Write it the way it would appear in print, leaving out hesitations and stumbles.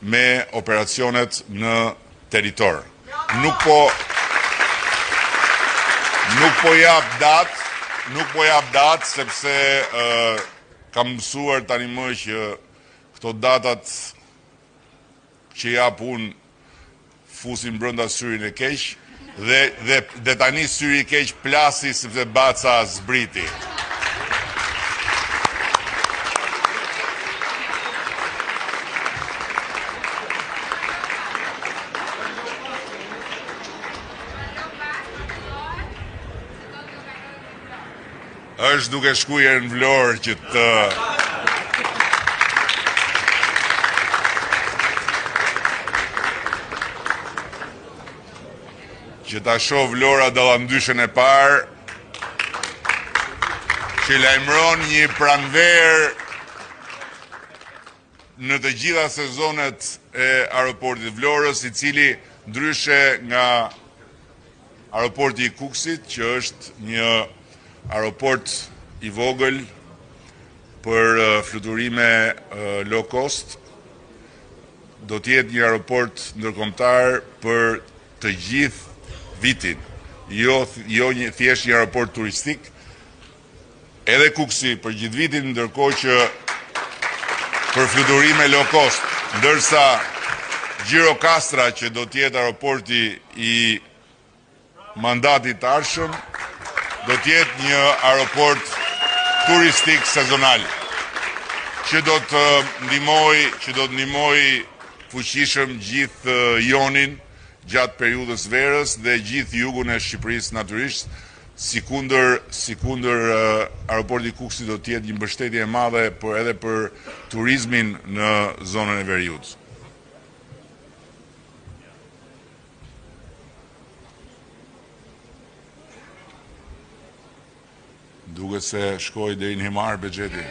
me operacionet në territor. Nuk po jap datë sepse kam mësuar tani më që këto datat që jap unë fusin brenda syrin e keq dhe tani syri i keq plasi sepse baca zbriti. Është duke shkuar në Vlorë që ta shoh Vlora dallandyshën e parë që lajmëron një pranverë në të gjitha sezonet e aeroportit Vlorës, i cili ndryshe nga aeroporti i Kukësit, që është një aeroport i vogël për fluturime low cost, do t'jetë një aeroport ndërkombëtar për të gjithë vitin, jo thjesht një aeroport turistik, edhe Kukësi për gjithë vitin, ndërkohë që për fluturime low cost, ndërsa Gjirokastra, që do t'jetë aeroporti i mandatit të ardhshëm, do t'jetë një aeroport turistik sezonal, që do të ndihmoj fuqishëm gjithë Jonin gjatë periudhës verës dhe gjithë jugun e Shqipërisë natyrisht, sikundër aeroporti i Kukësit do t'jetë një mbështetje e madhe edhe për turizmin në zonën e veriut. Duke se shkoj deri në himar buxheti.